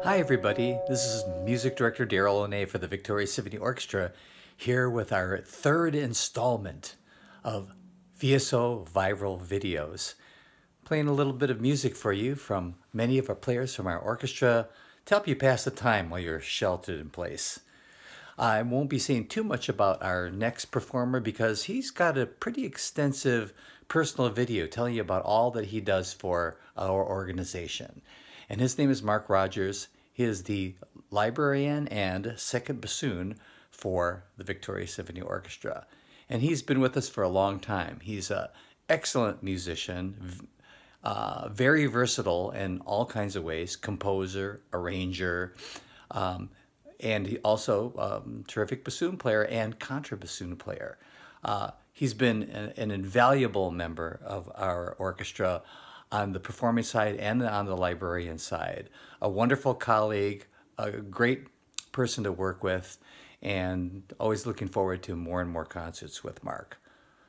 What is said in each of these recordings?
Hi everybody, this is Music Director Darryl One for the Victoria Symphony Orchestra, here with our third installment of VSO Viral videos. Playing a little bit of music for you from many of our players from our orchestra to help you pass the time while you're sheltered in place. I won't be saying too much about our next performer because he's got a pretty extensive personal video telling you about all that he does for our organization. And his name is Mark Rogers. He is the librarian and second bassoon for the Victoria Symphony Orchestra. And he's been with us for a long time. He's an excellent musician, very versatile in all kinds of ways, composer, arranger, and he also terrific bassoon player and contrabassoon player. He's been an invaluable member of our orchestra on the performing side and on the librarian side. A wonderful colleague, a great person to work with, and always looking forward to more and more concerts with Mark.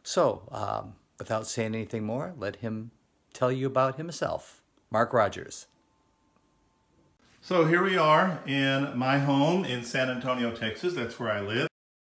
So, without saying anything more, let him tell you about himself. Mark Rogers. So here we are in my home in San Antonio, Texas. That's where I live.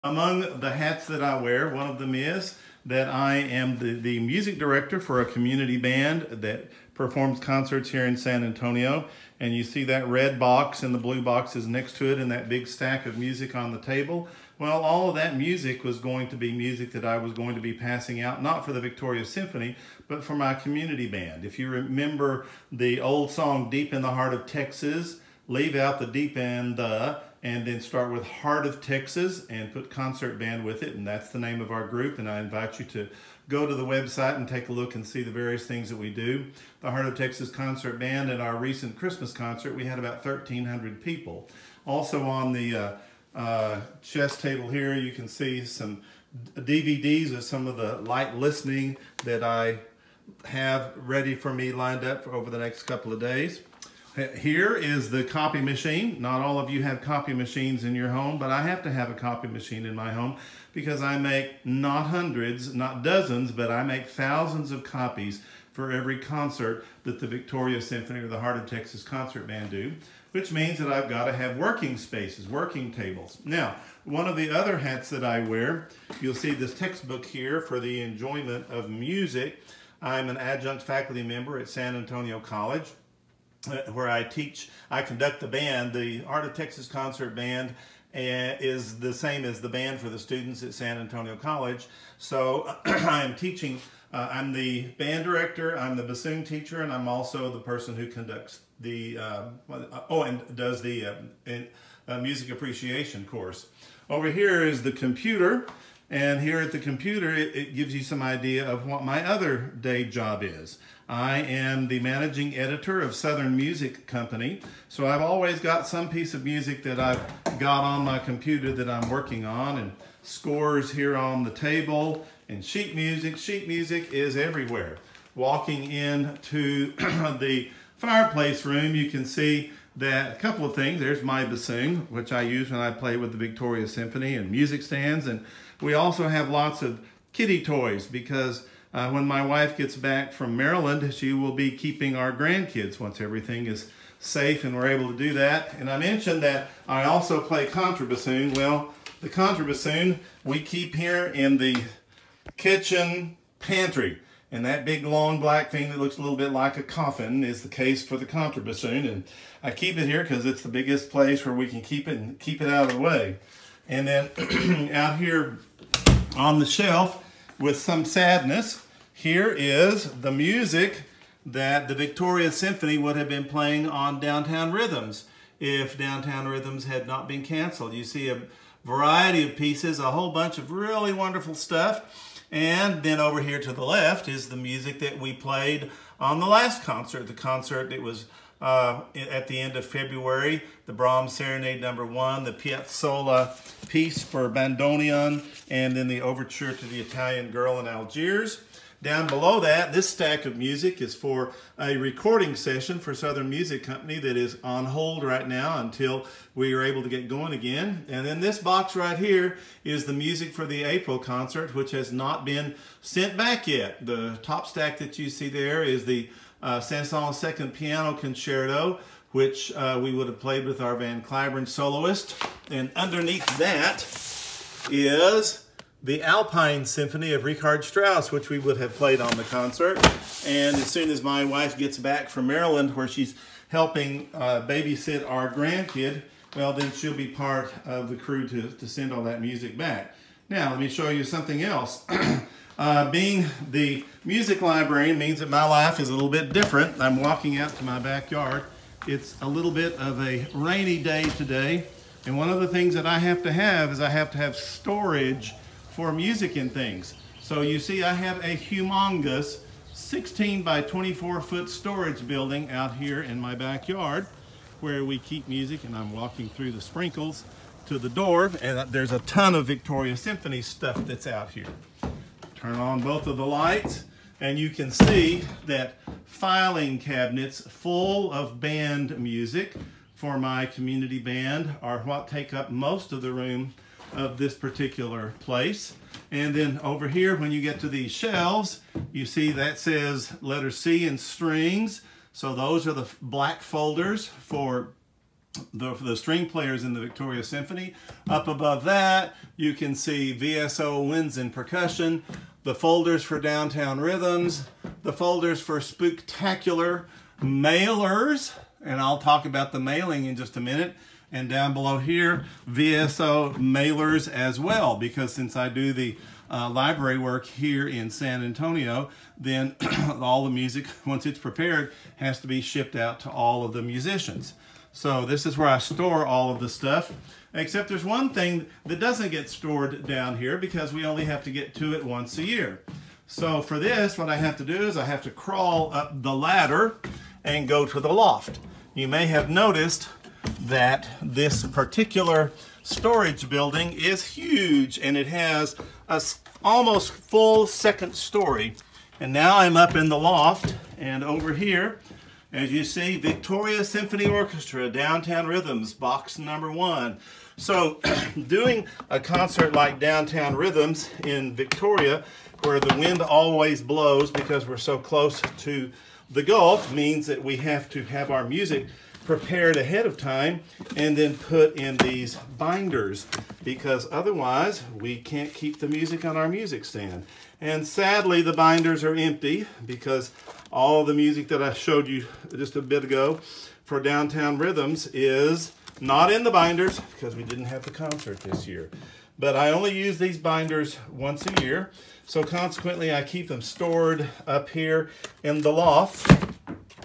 Among the hats that I wear, one of them is that I am the music director for a community band that performs concerts here in San Antonio. And you see that red box and the blue box is next to it and that big stack of music on the table. Well, all of that music was going to be music that I was going to be passing out, not for the Victoria Symphony, but for my community band. If you remember the old song, Deep in the Heart of Texas, leave out the deep and the, and then start with Heart of Texas and put concert band with it. And that's the name of our group. And I invite you to go to the website and take a look and see the various things that we do. The Heart of Texas Concert Band, at our recent Christmas concert, we had about 1,300 people. Also on the chest table here, you can see some DVDs of some of the light listening that I have ready for me lined up for over the next couple of days. Here is the copy machine. Not all of you have copy machines in your home, but I have to have a copy machine in my home because I make not hundreds, not dozens, but I make thousands of copies for every concert that the Victoria Symphony or the Heart of Texas Concert Band do, which means that I've got to have working spaces, working tables. Now, one of the other hats that I wear, you'll see this textbook here for the enjoyment of music. I'm an adjunct faculty member at San Antonio College, where I conduct the band. The Heart of Texas Concert Band is the same as the band for the students at San Antonio College. So I'm teaching, I'm the band director, I'm the bassoon teacher, and I'm also the person who conducts the, and does the music appreciation course. Over here is the computer. And here at the computer, it gives you some idea of what my other day job is. I am the managing editor of Southern Music Company. So I've always got some piece of music that I've got on my computer that I'm working on, and scores here on the table, and sheet music. Sheet music is everywhere. Walking into the fireplace room, you can see that a couple of things. There's my bassoon, which I use when I play with the Victoria Symphony, and music stands. And we also have lots of kitty toys because when my wife gets back from Maryland, she will be keeping our grandkids once everything is safe and we're able to do that. And I mentioned that I also play contrabassoon. Well, the contrabassoon we keep here in the kitchen pantry. And that big long black thing that looks a little bit like a coffin is the case for the contrabassoon. And I keep it here because it's the biggest place where we can keep it and keep it out of the way. And then out here on the shelf with some sadness, here is the music that the Victoria Symphony would have been playing on Downtown Rhythms if Downtown Rhythms had not been canceled. You see a variety of pieces, a whole bunch of really wonderful stuff. And then over here to the left is the music that we played on the last concert. The concert that was at the end of February, the Brahms Serenade No. 1, the Piazzolla piece for bandoneon, and then the overture to the Italian Girl in Algiers. Down below that, this stack of music is for a recording session for Southern Music Company that is on hold right now until we are able to get going again. And then this box right here is the music for the April concert, which has not been sent back yet. The top stack that you see there is the Saint-Saëns Second Piano Concerto which we would have played with our Van Cliburn soloist. And underneath that is the Alpine Symphony of Richard Strauss, which we would have played on the concert. And as soon as my wife gets back from Maryland, where she's helping babysit our grandkid, well, then she'll be part of the crew to send all that music back. Now, let me show you something else. Being the music librarian means that my life is a little bit different. I'm walking out to my backyard. It's a little bit of a rainy day today. And one of the things that I have to have is I have to have storage for music and things. So you see I have a humongous 16 by 24 foot storage building out here in my backyard where we keep music, and I'm walking through the sprinkles to the door, and there's a ton of Victoria Symphony stuff that's out here. Turn on both of the lights and you can see that filing cabinets full of band music for my community band are what take up most of the room of this particular place. And then over here, when you get to these shelves, you see that says letter C and strings. So those are the black folders for the string players in the Victoria Symphony. Up above that, you can see VSO winds and percussion, the folders for downtown rhythms, the folders for spooktacular mailers, and I'll talk about the mailing in just a minute. And down below here, VSO mailers as well, because since I do the library work here in San Antonio, then all the music, once it's prepared, has to be shipped out to all of the musicians. So this is where I store all of the stuff, except there's one thing that doesn't get stored down here because we only have to get to it once a year. So for this, what I have to do is I have to crawl up the ladder and go to the loft. You may have noticed that this particular storage building is huge, and it has a almost full second story. And now I'm up in the loft, and over here, as you see, Victoria Symphony Orchestra, Downtown Rhythms, box number 1. So doing a concert like Downtown Rhythms in Victoria, where the wind always blows because we're so close to the Gulf, means that we have to have our music prepared ahead of time and then put in these binders, because otherwise we can't keep the music on our music stand. And sadly, the binders are empty because all the music that I showed you just a bit ago for Downtown Rhythms is not in the binders because we didn't have the concert this year. But I only use these binders once a year, so consequently I keep them stored up here in the loft.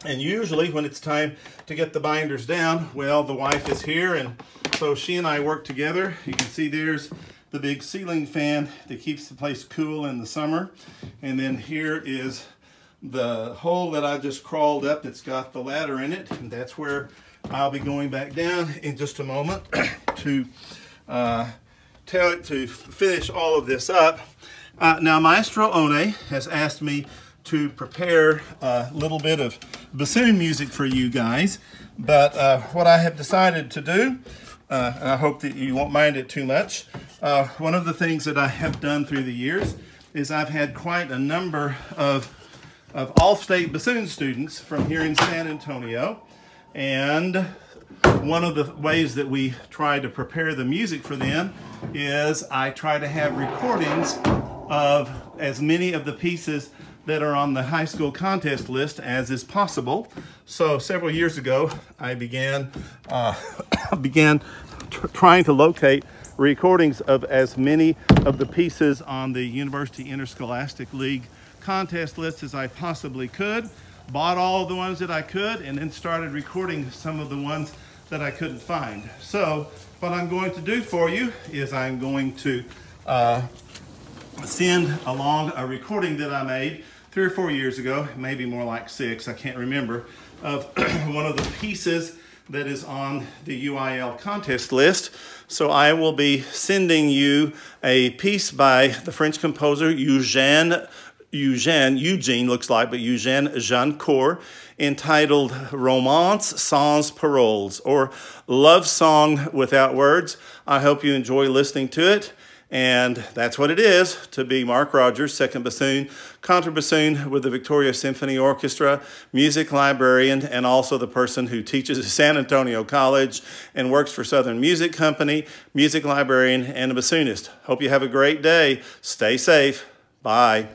And usually when it's time to get the binders down, well, the wife is here, and so she and I work together. You can see there's the big ceiling fan that keeps the place cool in the summer. And then here is the hole that I just crawled up that's got the ladder in it, and that's where I'll be going back down in just a moment to finish all of this up. Now, Maestro One has asked me to prepare a little bit of bassoon music for you guys, but what I have decided to do, and I hope that you won't mind it too much, one of the things that I have done through the years is I've had quite a number of all-state bassoon students from here in San Antonio, and one of the ways that we try to prepare the music for them is I try to have recordings of as many of the pieces that are on the high school contest list as is possible. So several years ago, I began trying to locate recordings of as many of the pieces on the University Interscholastic League contest list as I possibly could, bought all of the ones that I could, and then started recording some of the ones that I couldn't find. So what I'm going to do for you is I'm going to send along a recording that I made 3 or 4 years ago, maybe more like 6, I can't remember, of one of the pieces that is on the UIL contest list. So I will be sending you a piece by the French composer Eugene looks like, but Eugene Jancourt, entitled Romance Sans Paroles, or Love Song Without Words. I hope you enjoy listening to it. And that's what it is to be Mark Rogers, second bassoon, contrabassoon with the Victoria Symphony Orchestra, music librarian, and also the person who teaches at San Antonio College and works for Southern Music Company, music librarian, and a bassoonist. Hope you have a great day. Stay safe. Bye.